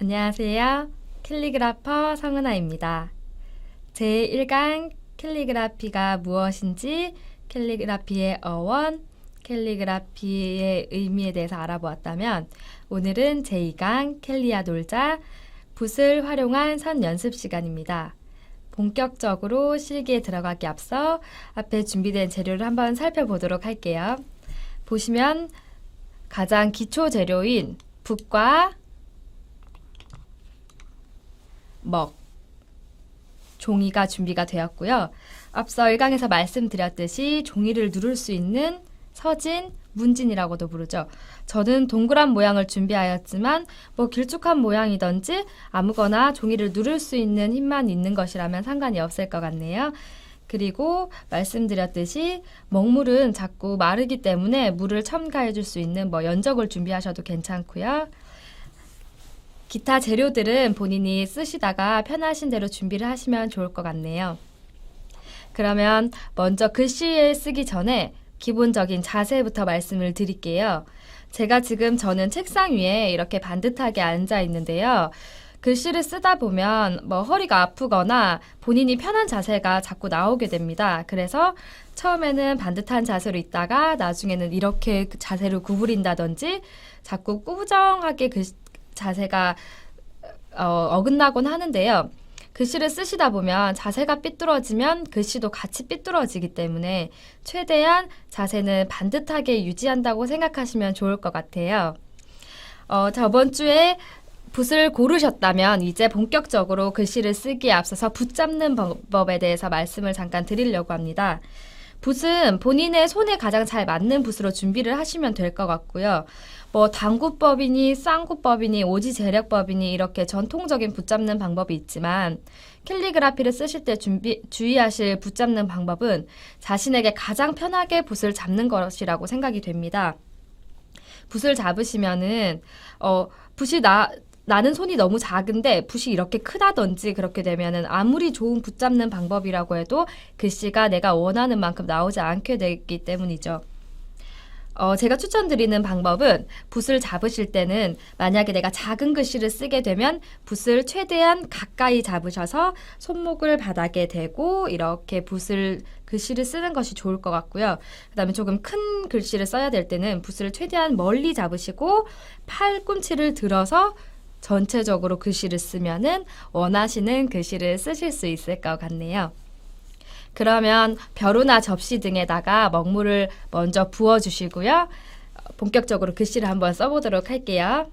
안녕하세요. 캘리그라퍼 성은아입니다. 제1강 캘리그라피가 무엇인지, 캘리그라피의 어원, 캘리그라피의 의미에 대해서 알아보았다면, 오늘은 제2강 캘리아 놀자, 붓을 활용한 선 연습 시간입니다. 본격적으로 실기에 들어가기 앞서 앞에 준비된 재료를 한번 살펴보도록 할게요. 보시면 가장 기초 재료인 붓과 먹, 종이가 준비가 되었고요. 앞서 1강에서 말씀드렸듯이 종이를 누를 수 있는 서진, 문진이라고도 부르죠. 저는 동그란 모양을 준비하였지만 길쭉한 모양이든지 아무거나 종이를 누를 수 있는 힘만 있는 것이라면 상관이 없을 것 같네요. 그리고 말씀드렸듯이 먹물은 자꾸 마르기 때문에 물을 첨가해 줄 수 있는 연적을 준비하셔도 괜찮고요. 기타 재료들은 본인이 쓰시다가 편하신 대로 준비를 하시면 좋을 것 같네요. 그러면 먼저 글씨를 쓰기 전에 기본적인 자세부터 말씀을 드릴게요. 저는 책상 위에 이렇게 반듯하게 앉아 있는데요. 글씨를 쓰다 보면 허리가 아프거나 본인이 편한 자세가 자꾸 나오게 됩니다. 그래서 처음에는 반듯한 자세로 있다가 나중에는 이렇게 자세를 구부린다든지 자꾸 꾸정하게 자세가 어긋나곤 하는데요. 글씨를 쓰시다 보면 자세가 삐뚤어지면 글씨도 같이 삐뚤어지기 때문에 최대한 자세는 반듯하게 유지한다고 생각하시면 좋을 것 같아요. 저번 주에 붓을 고르셨다면 이제 본격적으로 글씨를 쓰기에 앞서서 붓 잡는 방법에 대해서 말씀을 잠깐 드리려고 합니다. 붓은 본인의 손에 가장 잘 맞는 붓으로 준비를 하시면 될 것 같고요. 당구법이니 쌍구법이니 오지재력법이니 이렇게 전통적인 붓 잡는 방법이 있지만 캘리그라피를 쓰실 때 주의하실 붓 잡는 방법은 자신에게 가장 편하게 붓을 잡는 것이라고 생각이 됩니다. 붓을 잡으시면은 나는 손이 너무 작은데 붓이 이렇게 크다든지 그렇게 되면은 아무리 좋은 붓 잡는 방법이라고 해도 글씨가 내가 원하는 만큼 나오지 않게 되기 때문이죠. 제가 추천드리는 방법은 붓을 잡으실 때는 만약에 내가 작은 글씨를 쓰게 되면 붓을 최대한 가까이 잡으셔서 손목을 바닥에 대고 이렇게 글씨를 쓰는 것이 좋을 것 같고요. 그 다음에 조금 큰 글씨를 써야 될 때는 붓을 최대한 멀리 잡으시고 팔꿈치를 들어서 전체적으로 글씨를 쓰면은 원하시는 글씨를 쓰실 수 있을 것 같네요. 그러면 벼루나 접시 등에다가 먹물을 먼저 부어주시고요. 본격적으로 글씨를 한번 써보도록 할게요.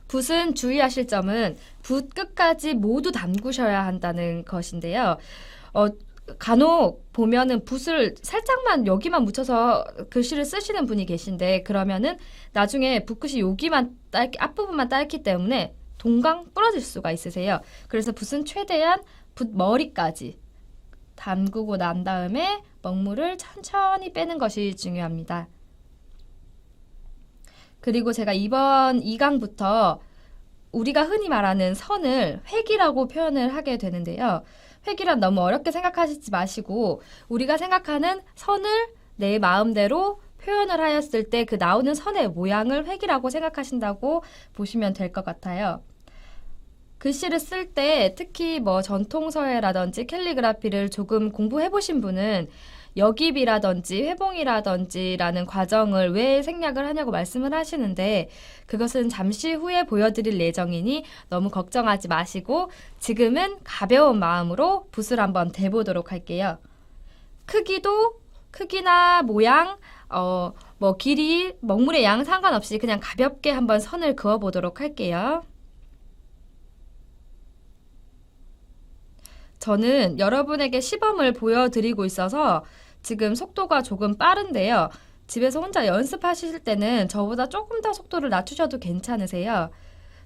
붓은 주의하실 점은 붓 끝까지 모두 담그셔야 한다는 것인데요. 간혹 보면은 붓을 살짝만 여기만 묻혀서 글씨를 쓰시는 분이 계신데 그러면은 나중에 붓끝이 여기만 앞부분만 딸기 때문에 동강 부러질 수가 있으세요. 그래서 붓은 최대한 붓 머리까지 담그고 난 다음에 먹물을 천천히 빼는 것이 중요합니다. 그리고 제가 이번 2강부터 우리가 흔히 말하는 선을 획이라고 표현을 하게 되는데요. 획이란 너무 어렵게 생각하시지 마시고 우리가 생각하는 선을 내 마음대로 표현을 하였을 때 그 나오는 선의 모양을 획이라고 생각하신다고 보시면 될 것 같아요. 글씨를 쓸 때 특히 전통서예라든지 캘리그라피를 조금 공부해 보신 분은 역입이라든지 회봉이라든지라는 과정을 왜 생략을 하냐고 말씀을 하시는데 그것은 잠시 후에 보여드릴 예정이니 너무 걱정하지 마시고 지금은 가벼운 마음으로 붓을 한번 대보도록 할게요. 크기나 모양, 길이, 먹물의 양 상관없이 그냥 가볍게 한번 선을 그어보도록 할게요. 저는 여러분에게 시범을 보여드리고 있어서 지금 속도가 조금 빠른데요. 집에서 혼자 연습하실 때는 저보다 조금 더 속도를 낮추셔도 괜찮으세요.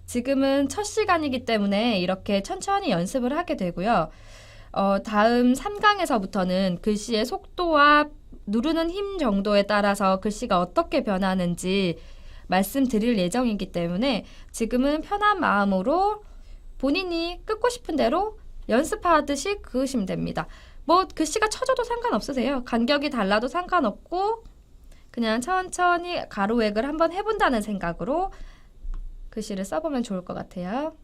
지금은 첫 시간이기 때문에 이렇게 천천히 연습을 하게 되고요. 다음 3강에서부터는 글씨의 속도와 누르는 힘 정도에 따라서 글씨가 어떻게 변하는지 말씀드릴 예정이기 때문에 지금은 편한 마음으로 본인이 끄고 싶은 대로 연습하듯이 그으시면 됩니다. 뭐 글씨가 처져도 상관없으세요. 간격이 달라도 상관없고 그냥 천천히 가로획을 한번 해본다는 생각으로 글씨를 써보면 좋을 것 같아요.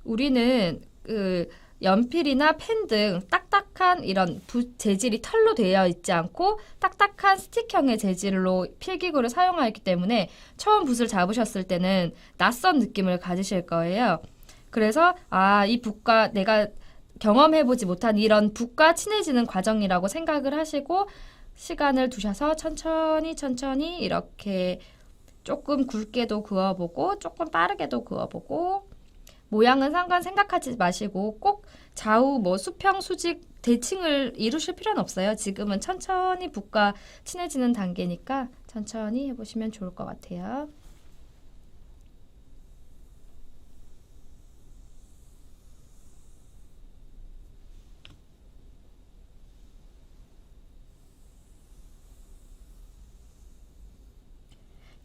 우리는 그 연필이나 펜 등 딱딱한 이런 재질이 털로 되어 있지 않고 딱딱한 스틱형의 재질로 필기구를 사용하였기 때문에 처음 붓을 잡으셨을 때는 낯선 느낌을 가지실 거예요. 그래서 이 붓과 내가 경험해보지 못한 이런 붓과 친해지는 과정이라고 생각을 하시고 시간을 두셔서 천천히 이렇게 조금 굵게도 그어보고 조금 빠르게도 그어보고 모양은 생각하지 마시고 꼭 좌우 뭐 수평, 수직, 대칭을 이루실 필요는 없어요. 지금은 천천히 붓과 친해지는 단계니까 천천히 해보시면 좋을 것 같아요.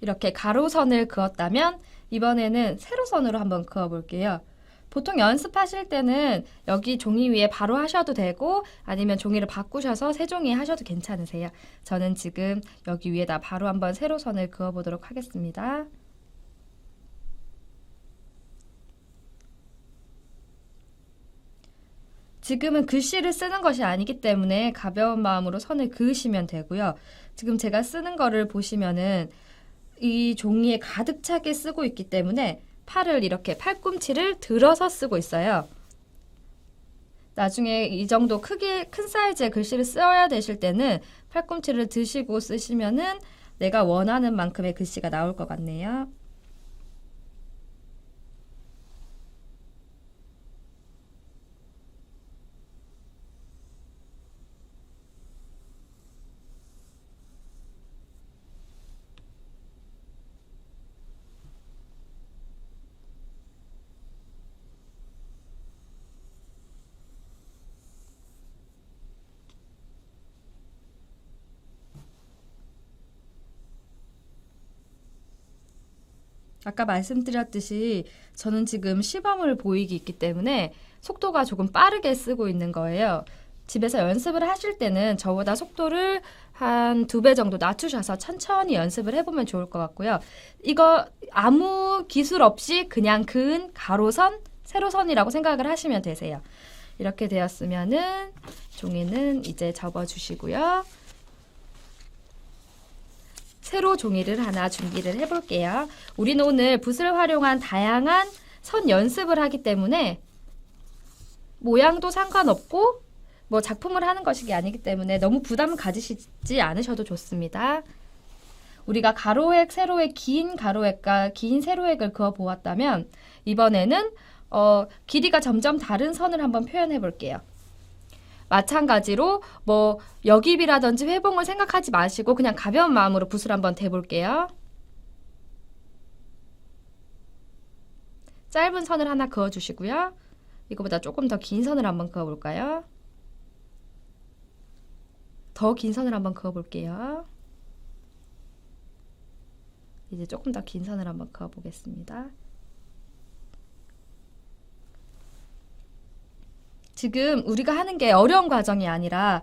이렇게 가로선을 그었다면 이번에는 세로선으로 한번 그어볼게요. 보통 연습하실 때는 여기 종이 위에 바로 하셔도 되고 아니면 종이를 바꾸셔서 세 종이에 하셔도 괜찮으세요. 저는 지금 여기 위에다 바로 한번 세로선을 그어보도록 하겠습니다. 지금은 글씨를 쓰는 것이 아니기 때문에 가벼운 마음으로 선을 그으시면 되고요. 지금 제가 쓰는 거를 보시면은 이 종이에 가득 차게 쓰고 있기 때문에 팔을 이렇게 팔꿈치를 들어서 쓰고 있어요. 나중에 이 정도 큰 사이즈의 글씨를 써야 되실 때는 팔꿈치를 드시고 쓰시면은 내가 원하는 만큼의 글씨가 나올 것 같네요. 아까 말씀드렸듯이 저는 지금 시범을 보이기 있기 때문에 속도가 조금 빠르게 쓰고 있는 거예요. 집에서 연습을 하실 때는 저보다 속도를 한 2배 정도 낮추셔서 천천히 연습을 해보면 좋을 것 같고요. 이거 아무 기술 없이 그냥 그은 가로선, 세로선이라고 생각을 하시면 되세요. 이렇게 되었으면은 종이는 이제 접어주시고요. 세로 종이를 하나 준비를 해볼게요. 우리는 오늘 붓을 활용한 다양한 선 연습을 하기 때문에 모양도 상관없고 뭐 작품을 하는 것이 아니기 때문에 너무 부담을 가지시지 않으셔도 좋습니다. 우리가 가로획, 세로획, 긴 가로획과 긴 세로획을 그어 보았다면 이번에는 길이가 점점 다른 선을 한번 표현해 볼게요. 마찬가지로 뭐 여깁이라든지 회봉을 생각하지 마시고 그냥 가벼운 마음으로 붓을 한번 대볼게요. 짧은 선을 하나 그어주시고요. 이거보다 조금 더 긴 선을 한번 그어볼까요? 더 긴 선을 한번 그어볼게요. 이제 조금 더 긴 선을 한번 그어보겠습니다. 지금 우리가 하는 게 어려운 과정이 아니라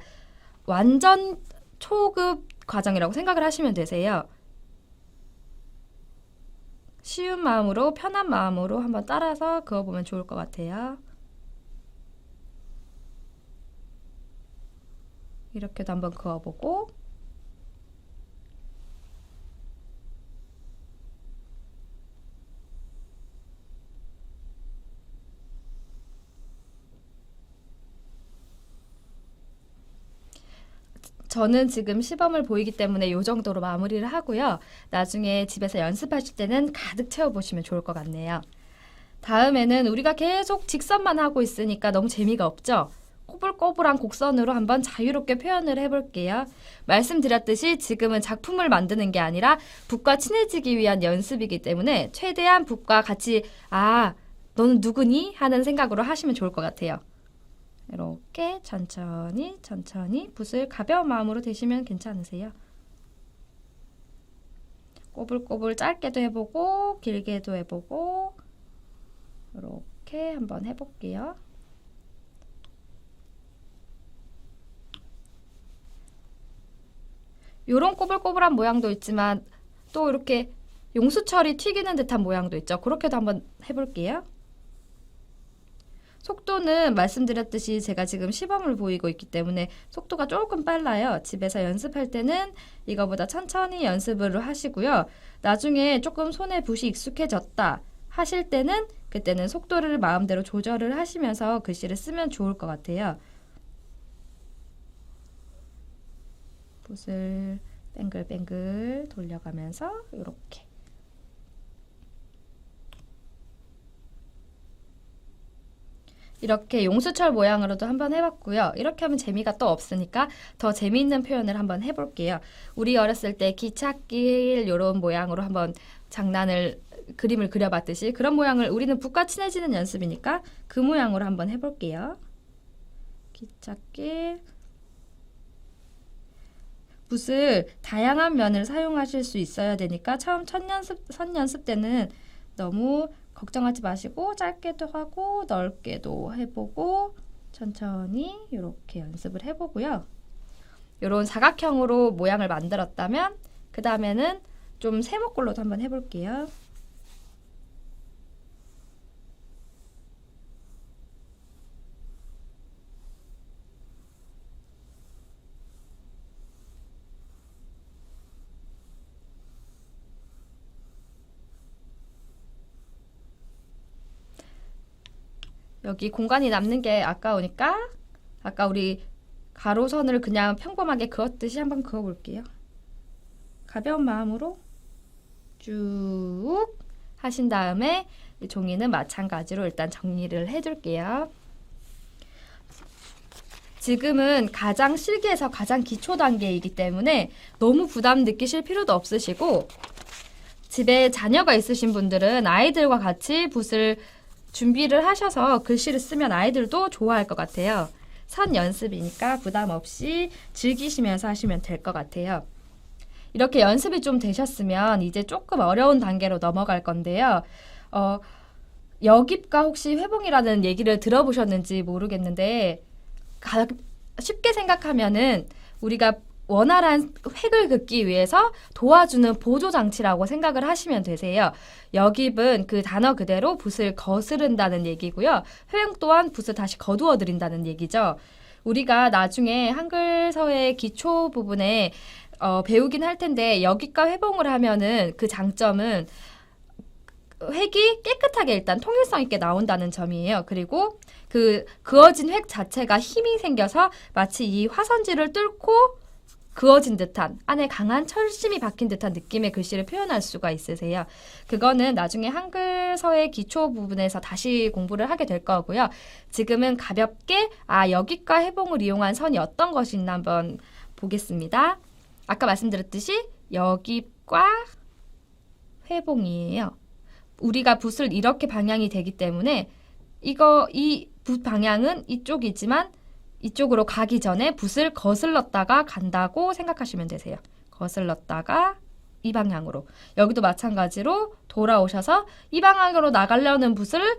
완전 초급 과정이라고 생각을 하시면 되세요. 쉬운 마음으로, 편한 마음으로 한번 따라서 그어보면 좋을 것 같아요. 이렇게도 한번 그어보고 저는 지금 시범을 보이기 때문에 이 정도로 마무리를 하고요. 나중에 집에서 연습하실 때는 가득 채워보시면 좋을 것 같네요. 다음에는 우리가 계속 직선만 하고 있으니까 너무 재미가 없죠? 꼬불꼬불한 곡선으로 한번 자유롭게 표현을 해볼게요. 말씀드렸듯이 지금은 작품을 만드는 게 아니라 붓과 친해지기 위한 연습이기 때문에 최대한 붓과 같이 너는 누구니? 하는 생각으로 하시면 좋을 것 같아요. 이렇게 천천히 붓을 가벼운 마음으로 대시면 괜찮으세요. 꼬불꼬불 짧게도 해보고 길게도 해보고 이렇게 한번 해볼게요. 요런 꼬불꼬불한 모양도 있지만 또 이렇게 용수철이 튀기는 듯한 모양도 있죠. 그렇게도 한번 해볼게요. 속도는 말씀드렸듯이 제가 지금 시범을 보이고 있기 때문에 속도가 조금 빨라요. 집에서 연습할 때는 이거보다 천천히 연습을 하시고요. 나중에 조금 손에 붓이 익숙해졌다 하실 때는 그때는 속도를 마음대로 조절을 하시면서 글씨를 쓰면 좋을 것 같아요. 붓을 뱅글뱅글 돌려가면서 이렇게 이렇게 용수철 모양으로도 한번 해봤고요. 이렇게 하면 재미가 또 없으니까 더 재미있는 표현을 한번 해볼게요. 우리 어렸을 때 기찻길 이런 모양으로 한번 그림을 그려봤듯이 그런 모양을 우리는 붓과 친해지는 연습이니까 그 모양으로 한번 해볼게요. 기찻길 붓을 다양한 면을 사용하실 수 있어야 되니까 처음 선 연습 때는 너무 걱정하지 마시고 짧게도 하고 넓게도 해보고 천천히 이렇게 연습을 해보고요. 이런 사각형으로 모양을 만들었다면 그 다음에는 좀 세모꼴로도 한번 해볼게요. 여기 공간이 남는 게 아까우니까 아까 우리 가로선을 그냥 평범하게 그었듯이 한번 그어볼게요. 가벼운 마음으로 쭉 하신 다음에 이 종이는 마찬가지로 일단 정리를 해둘게요. 지금은 가장 실기에서 가장 기초 단계이기 때문에 너무 부담 느끼실 필요도 없으시고 집에 자녀가 있으신 분들은 아이들과 같이 붓을 준비를 하셔서 글씨를 쓰면 아이들도 좋아할 것 같아요. 선 연습이니까 부담 없이 즐기시면서 하시면 될 것 같아요. 이렇게 연습이 좀 되셨으면 이제 조금 어려운 단계로 넘어갈 건데요. 여깁과 혹시 회봉이라는 얘기를 들어보셨는지 모르겠는데 쉽게 생각하면은 우리가 원활한 획을 긋기 위해서 도와주는 보조장치라고 생각을 하시면 되세요. 여깁은 그 단어 그대로 붓을 거스른다는 얘기고요. 회봉 또한 붓을 다시 거두어 드린다는 얘기죠. 우리가 나중에 한글서의 기초 부분에 배우긴 할 텐데 여깁과 회봉을 하면은 그 장점은 획이 깨끗하게 일단 통일성 있게 나온다는 점이에요. 그리고 그 그어진 획 자체가 힘이 생겨서 마치 이 화선지를 뚫고 그어진 듯한 안에 강한 철심이 박힌 듯한 느낌의 글씨를 표현할 수가 있으세요. 그거는 나중에 한글서의 기초 부분에서 다시 공부를 하게 될 거고요. 지금은 가볍게 여기과 해봉을 이용한 선이 어떤 것이 있나 한번 보겠습니다. 아까 말씀드렸듯이 여기과 회봉이에요. 우리가 붓을 이렇게 방향이 되기 때문에 이 붓 방향은 이쪽이지만 이쪽으로 가기 전에 붓을 거슬렀다가 간다고 생각하시면 되세요. 거슬렀다가 이 방향으로. 여기도 마찬가지로 돌아오셔서 이 방향으로 나가려는 붓을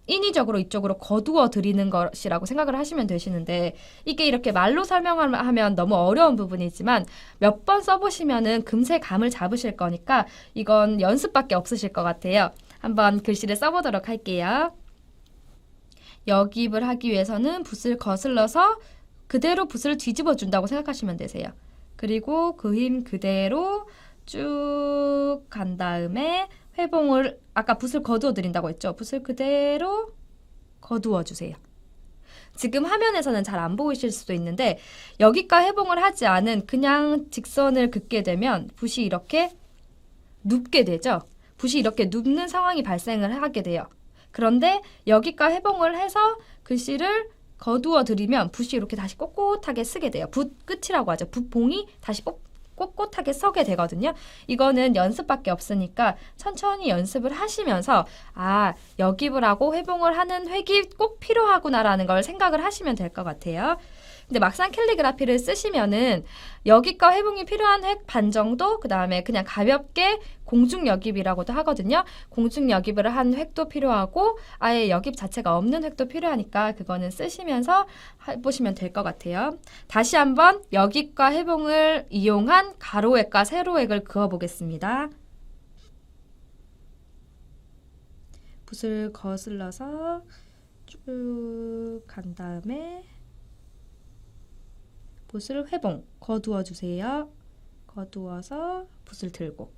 인위적으로 이쪽으로 거두어 드리는 것이라고 생각을 하시면 되시는데 이게 이렇게 말로 설명하면 너무 어려운 부분이지만 몇 번 써보시면은 금세 감을 잡으실 거니까 이건 연습밖에 없으실 것 같아요. 한번 글씨를 써보도록 할게요. 여깁을 하기 위해서는 붓을 거슬러서 그대로 붓을 뒤집어 준다고 생각하시면 되세요. 그리고 그 힘 그대로 쭉 간 다음에 회봉을 아까 붓을 거두어 드린다고 했죠. 붓을 그대로 거두어 주세요. 지금 화면에서는 잘 안 보이실 수도 있는데 여기과 회봉을 하지 않은 그냥 직선을 긋게 되면 붓이 이렇게 눕게 되죠. 붓이 이렇게 눕는 상황이 발생을 하게 돼요. 그런데 여기과 회봉을 해서 글씨를 거두어 드리면 붓이 이렇게 다시 꼿꼿하게 쓰게 돼요. 붓 끝이라고 하죠. 붓봉이 다시 꼿꼿하게 서게 되거든요. 이거는 연습밖에 없으니까 천천히 연습을 하시면서 여깁을 하고 회봉을 하는 획이 꼭 필요하구나라는 걸 생각을 하시면 될 것 같아요. 근데 막상 캘리그라피를 쓰시면은 여깃과 회봉이 필요한 획 반 정도, 그 다음에 그냥 가볍게 공중여깁이라고도 하거든요. 공중여깁을 한 획도 필요하고 아예 여깁 자체가 없는 획도 필요하니까 그거는 쓰시면서 해보시면 될 것 같아요. 다시 한번 여깃과 회봉을 이용한 가로획과 세로획을 그어보겠습니다. 붓을 거슬러서 쭉 간 다음에 붓을 회봉 거두어 주세요. 거두어서 붓을 들고.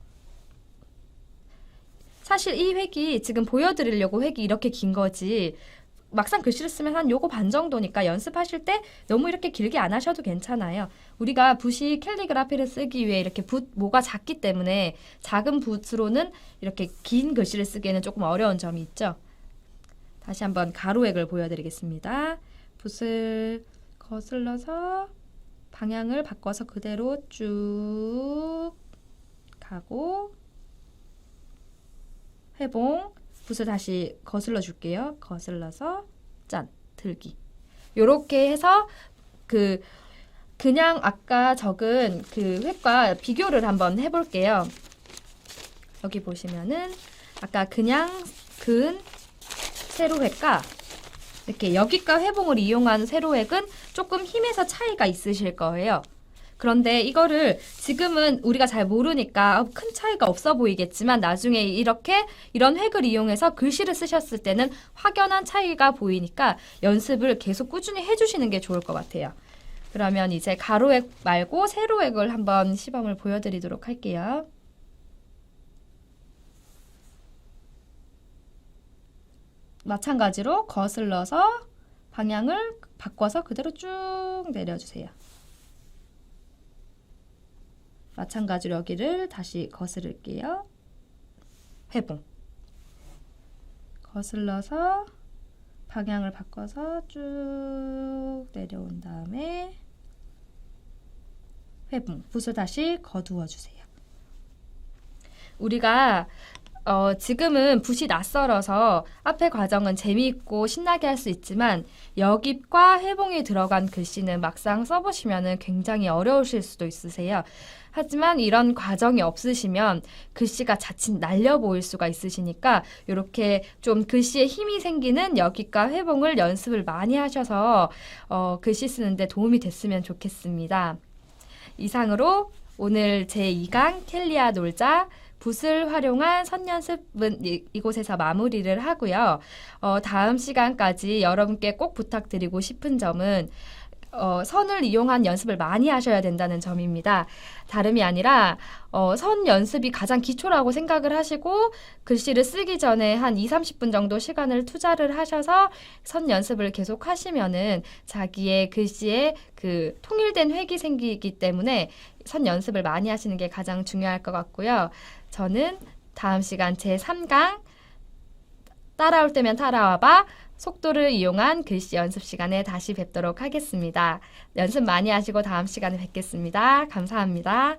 사실 이 획이 지금 보여드리려고 획이 이렇게 긴 거지 막상 글씨를 쓰면 한 요거 반 정도니까 연습하실 때 너무 이렇게 길게 안 하셔도 괜찮아요. 우리가 붓이 캘리그라피를 쓰기 위해 이렇게 붓 모가 작기 때문에 작은 붓으로는 이렇게 긴 글씨를 쓰기에는 조금 어려운 점이 있죠. 다시 한번 가로획을 보여드리겠습니다. 붓을 거슬러서 방향을 바꿔서 그대로 쭉 가고 회봉, 붓을 다시 거슬러 줄게요. 거슬러서 짠, 들기. 요렇게 해서 그냥 아까 적은 그 획과 비교를 한번 해볼게요. 여기 보시면은 아까 그냥 그은 세로획과 이렇게 여깃과 회봉을 이용한 세로획은 조금 힘에서 차이가 있으실 거예요. 그런데 이거를 지금은 우리가 잘 모르니까 큰 차이가 없어 보이겠지만 나중에 이런 획을 이용해서 글씨를 쓰셨을 때는 확연한 차이가 보이니까 연습을 계속 꾸준히 해주시는 게 좋을 것 같아요. 그러면 이제 가로획 말고 세로획을 한번 시범을 보여드리도록 할게요. 마찬가지로 거슬러서 방향을 바꿔서 그대로 쭉 내려주세요. 마찬가지로 여기를 다시 거스를게요. 회봉. 거슬러서 방향을 바꿔서 쭉 내려온 다음에 회봉. 붓을 다시 거두어 주세요. 우리가 지금은 붓이 낯설어서 앞에 과정은 재미있고 신나게 할 수 있지만 여깃과 회봉이 들어간 글씨는 막상 써보시면 굉장히 어려우실 수도 있으세요. 하지만 이런 과정이 없으시면 글씨가 자칫 날려 보일 수가 있으시니까 이렇게 좀 글씨에 힘이 생기는 여깃과 회봉을 연습을 많이 하셔서 글씨 쓰는데 도움이 됐으면 좋겠습니다. 이상으로 오늘 제2강 켈리아 놀자 붓을 활용한 선연습은 이곳에서 마무리를 하고요. 다음 시간까지 여러분께 꼭 부탁드리고 싶은 점은 선을 이용한 연습을 많이 하셔야 된다는 점입니다. 다름이 아니라 선 연습이 가장 기초라고 생각을 하시고 글씨를 쓰기 전에 한 2-30분 정도 시간을 투자를 하셔서 선 연습을 계속 하시면은 자기의 글씨에 그 통일된 획이 생기기 때문에 선 연습을 많이 하시는 게 가장 중요할 것 같고요. 저는 다음 시간 제3강 따라올 때면 따라와봐 속도를 이용한 글씨 연습 시간에 다시 뵙도록 하겠습니다. 연습 많이 하시고 다음 시간에 뵙겠습니다. 감사합니다.